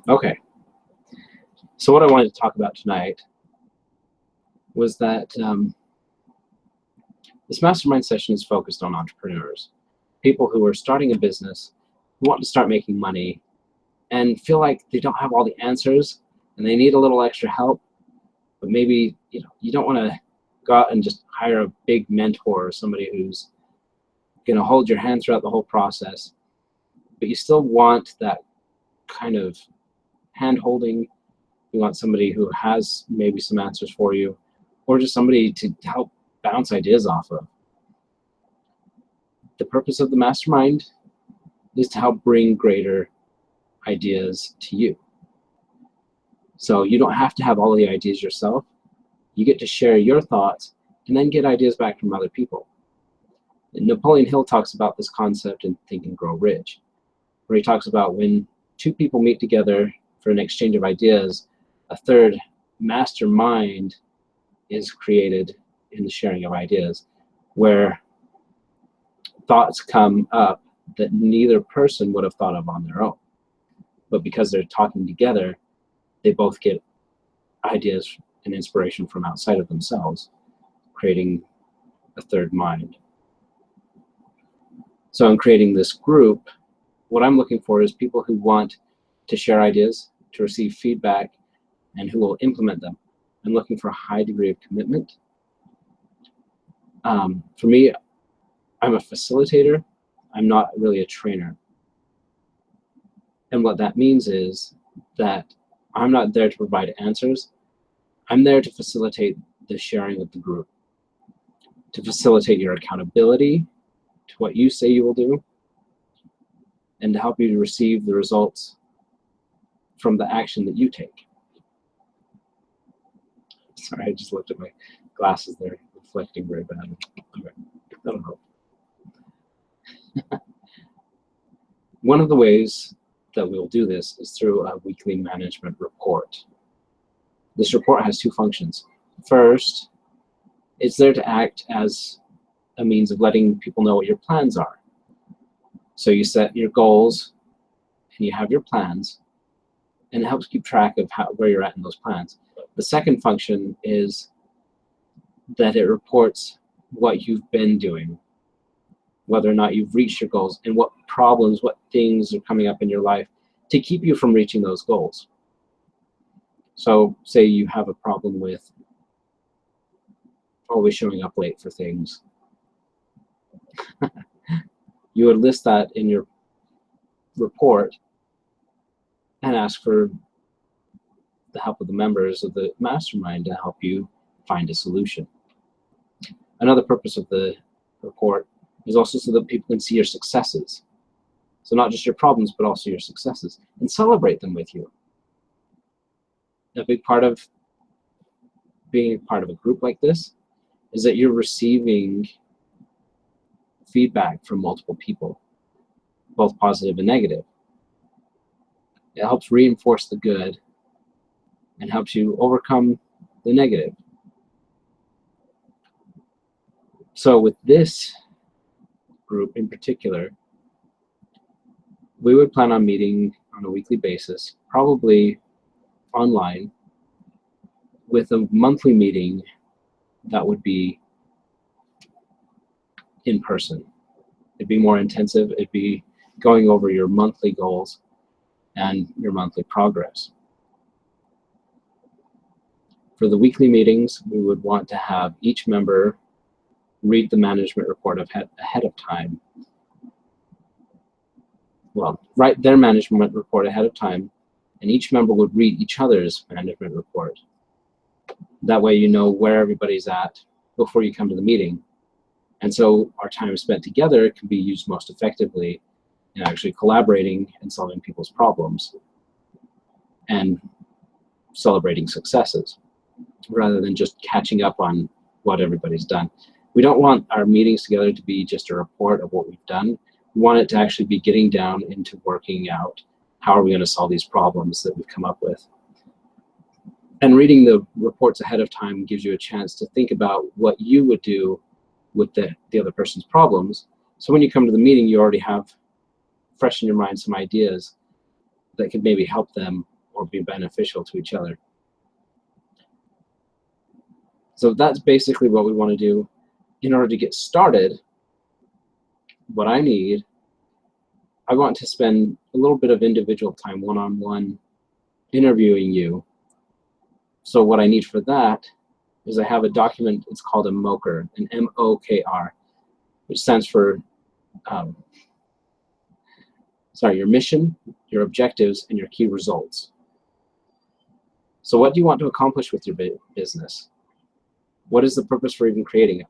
Okay, so what I wanted to talk about tonight was that this mastermind session is focused on entrepreneurs, people who are starting a business, who want to start making money, and feel like they don't have all the answers and they need a little extra help, but maybe you don't want to go out and just hire a big mentor or somebody who's going to hold your hand throughout the whole process, but you still want that kind of hand-holding. You want somebody who has maybe some answers for you, or just somebody to help bounce ideas off of. The purpose of the mastermind is to help bring greater ideas to you. So you don't have to have all the ideas yourself. You get to share your thoughts and then get ideas back from other people. And Napoleon Hill talks about this concept in Think and Grow Rich, where he talks about when two people meet together for an exchange of ideas, a third mastermind is created in the sharing of ideas, where thoughts come up that neither person would have thought of on their own. But because they're talking together, they both get ideas and inspiration from outside of themselves, creating a third mind. So in creating this group, what I'm looking for is people who want to share ideas, to receive feedback, and who will implement them. I'm looking for a high degree of commitment. For me, I'm a facilitator. I'm not really a trainer. And what that means is that I'm not there to provide answers. I'm there to facilitate the sharing of the group, to facilitate your accountability to what you say you will do, and to help you to receive the results from the action that you take. Sorry, I just looked at my glasses. They're reflecting very badly. Okay, that'll help. One of the ways that we'll do this is through a weekly management report. This report has two functions. First, it's there to act as a means of letting people know what your plans are. So you set your goals and you have your plans, and it helps keep track of where you're at in those plans. The second function is that it reports what you've been doing, whether or not you've reached your goals, and what problems, what things are coming up in your life to keep you from reaching those goals. So say you have a problem with always showing up late for things. You would list that in your report and ask for the help of the members of the mastermind to help you find a solution. Another purpose of the report is also so that people can see your successes. So not just your problems, but also your successes, and celebrate them with you. A big part of being part of a group like this is that you're receiving feedback from multiple people, both positive and negative. It helps reinforce the good and helps you overcome the negative. So with this group in particular, we would plan on meeting on a weekly basis, probably online, with a monthly meeting that would be in person. It'd be more intensive. It'd be going over your monthly goals and your monthly progress. For the weekly meetings, we would want to have each member read the management report ahead of time. Well, write their management report ahead of time, and each member would read each other's management report. That way you know where everybody's at before you come to the meeting. And so our time spent together can be used most effectively in actually collaborating and solving people's problems and celebrating successes, rather than just catching up on what everybody's done. We don't want our meetings together to be just a report of what we've done. We want it to actually be getting down into working out how are we going to solve these problems that we've come up with. And reading the reports ahead of time gives you a chance to think about what you would do with the other person's problems. So when you come to the meeting, you already have fresh in your mind some ideas that could maybe help them or be beneficial to each other. So that's basically what we want to do. In order to get started, what I want to spend a little bit of individual time, one-on-one, interviewing you. So what I need for that is I have a document, it's called a MOKR, an M-O-K-R, which stands for your mission, your objectives, and your key results. So what do you want to accomplish with your business? What is the purpose for even creating it?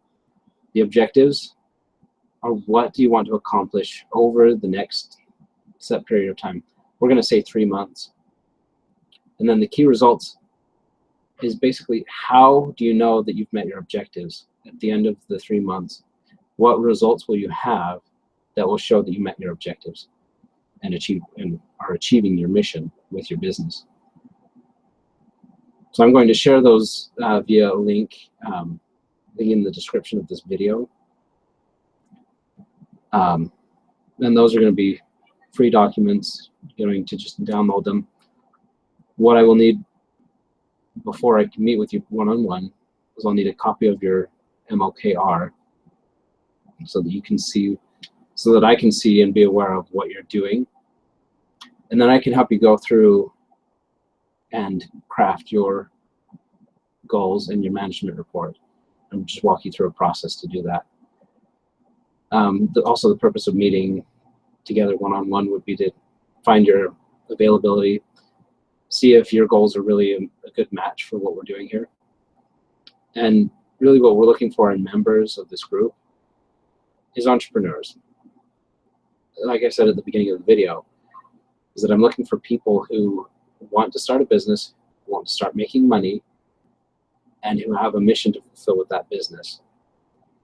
The objectives are what do you want to accomplish over the next set period of time. We're going to say 3 months. And then the key results is basically how do you know that you've met your objectives at the end of the 3 months? What results will you have that will show that you met your objectives and are achieving your mission with your business? So I'm going to share those via a link in the description of this video. And those are going to be free documents. You're going to just download them. What I will need before I can meet with you one-on-one is I'll need a copy of your MOKR so that you can see, so that I can see and be aware of what you're doing. And then I can help you go through and craft your goals and your management report and just walk you through a process to do that. Also, the purpose of meeting together one-on-one would be to find your availability, see if your goals are really a good match for what we're doing here. And really what we're looking for in members of this group is entrepreneurs. Like I said at the beginning of the video, is that I'm looking for people who want to start a business, want to start making money, and who have a mission to fulfill with that business.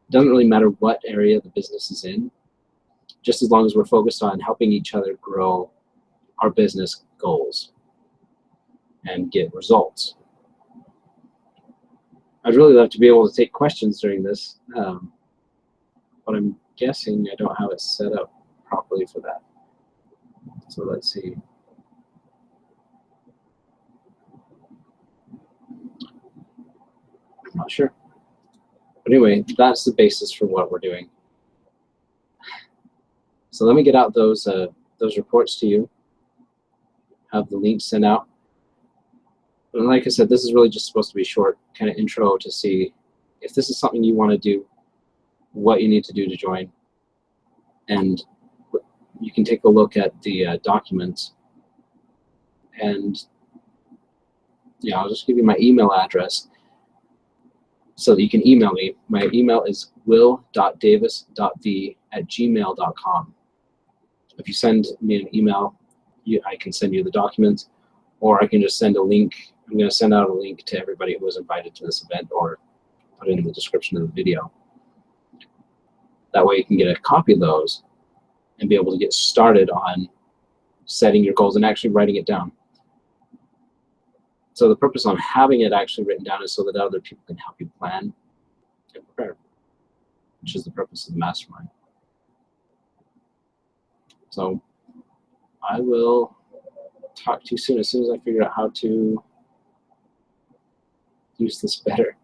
It doesn't really matter what area the business is in, just as long as we're focused on helping each other grow our business goals and get results. I'd really love to be able to take questions during this, but I'm guessing I don't have it set up properly for that. So let's see. I'm not sure. But anyway, that's the basis for what we're doing. So let me get out those reports to you, have the links sent out. And like I said, this is really just supposed to be a short kind of intro to see if this is something you want to do, what you need to do to join. And you can take a look at the documents. And yeah, I'll just give you my email address so that you can email me. My email is will.davis.v@gmail.com. If you send me an email, I can send you the documents, or I can just send a link. I'm going to send out a link to everybody who was invited to this event, or put it in the description of the video. That way you can get a copy of those and be able to get started on setting your goals and actually writing it down. So the purpose on having it actually written down is so that other people can help you plan and prepare, which is the purpose of the mastermind. So I will talk to you soon as I figure out how to use this better.